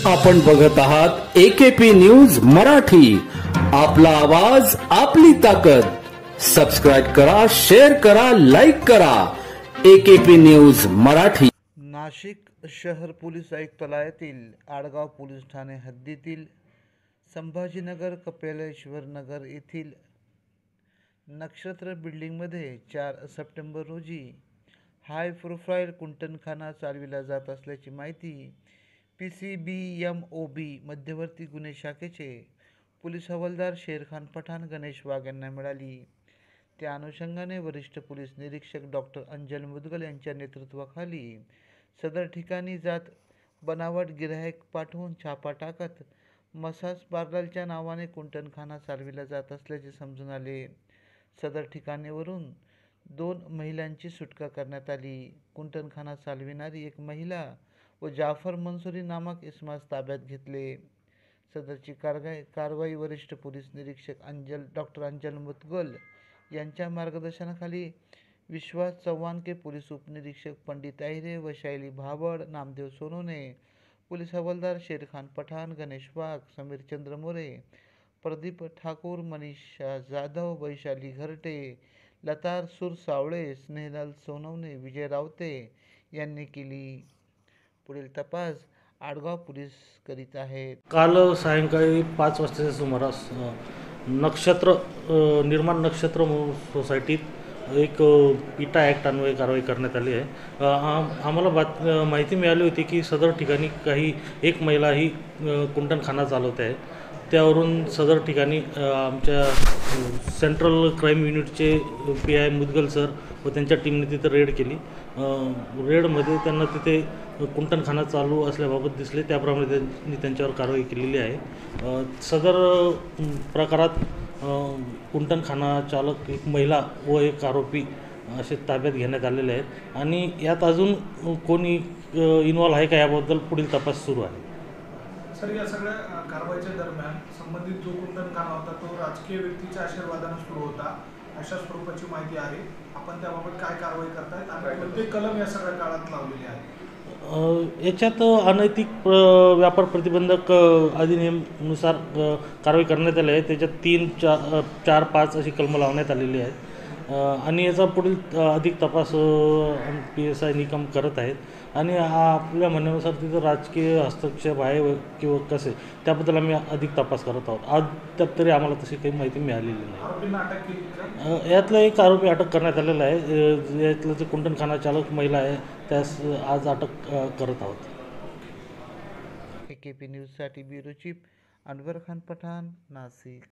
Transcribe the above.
आपण बघत आहात एकेपी न्यूज मराठी। आपला आवाज आपली ताकद। सबस्क्राइब करा, शेअर करा, लाईक करा। AKP news Marathi. नाशिक शहर पोलीस आयुक्तालयातील आडगाव पोलीस ठाणे हद्दीतील संभाजीनगर कपिलेश्वर नगर येथील नक्षत्र बिल्डिंगमध्ये 4 सप्टेंबर रोजी हाय प्रोफाईल कुंटनखाना चालविला जात असल्याची माहिती PCBMOB मध्यवर्ती गुन्हे शाखेचे पोलीस हवालदार शेरखान पठाण गणेश वाघ यांना मिळाली। त्या अनुषंगाने वरिष्ठ पोलीस निरीक्षक डॉक्टर अंजल मुदगल यांच्या नेतृत्वाखाली सदर ठिकाणी जात बनावट गिऱ्हाईक पाठवून छापा टाकत मसाज पार्लरच्या नावाने कुंटनखाना चालविला जात असल्याचे समजून आले। सदर ठिकाणीवरून 2 महिलांची सुटका करण्यात आली। कुंटनखाना चालविणारी एक महिला व जाफर मंसुरी नामक इसमास ताब्यात घेतले। सदरची कारवाई वरिष्ठ पोलीस निरीक्षक डॉक्टर अंजल मुदगल यांच्या मार्गदर्शनाखाली विश्वास चव्हाण के पोलीस उपनिरीक्षक पंडित आहिरे व शैली भाबड, नामदेव सोनवणे, पोलीस हवालदार शेरखान पठाण गणेश वाघ, समीर चंद्र मोरे, प्रदीप ठाकूर, मनीषा जाधव, वैशाली घरटे, लतार सुरसावळे, स्नेहल सोनवणे, विजय रावते यांनी केली। पुढील तपास आडगाव पोलीस करीत आहेत। काल सायंकाळी 5 वाजताच्या सुमारास निर्माण नक्षत्र सोसायटीत एक पिटा ॲक्ट अन्वये कारवाई करण्यात आली आहे। आम्हाला माहिती मिळाली होती की सदर ठिकाणी एक महिला ही कुंटनखाना चालवते आहे। त्यावरून सदर ठिकाणी आमच्या सेंट्रल क्राईम युनिटचे PI मुदगल सर व त्यांच्या टीमने तिथे रेड केली। रेडमध्ये त्यांना तिथे कुंटनखाना चालू असल्याबाबत दिसले, त्याप्रमाणे त्यांनी त्यांच्यावर कारवाई केलेली आहे। सदर प्रकारात कुंटनखाना चालक एक महिला व एक आरोपी असे ताब्यात घेण्यात आलेले आहेत आणि यात अजून कोणी इन्व्हॉल्व आहे का याबद्दल पुढील तपास सुरू आहे। सर, या सगळ्या कारवाईच्या दरम्यान संबंधित जो कुंटनखाना होता तो राजकीय व्यक्तीच्या आशीर्वादाने सुरू होता अशा स्वरूपाची माहिती आहे। आपण त्याबाबत काय कारवाई करतायत आणि कोणते कलम या सगळ्या काळात लावलेले आहेत? याच्यात अनैतिक व्यापार प्रतिबंधक अधिनियमनुसार कारवाई करण्यात आली आहे। त्याच्यात 3, 4, 5 अशी कलमं लावण्यात आलेली आहेत आणि याचा पुढील अधिक तपास PSI निकम करत आहेत आणि आपल्या म्हणण्यानुसार तिथं राजकीय हस्तक्षेप आहे किंवा कसे त्याबद्दल आम्ही अधिक तपास करत आहोत। आज तरी आम्हाला तशी काही माहिती मिळालेली नाही। यातला एक आरोपी अटक करण्यात आलेला आहे। यातलं जे कुंटनखाना चालक महिला आहे त्यास आज अटक करत आहोत। AKP न्यूजसाठी ब्युरो चीफ अनवर खान पठाण, नाशिक।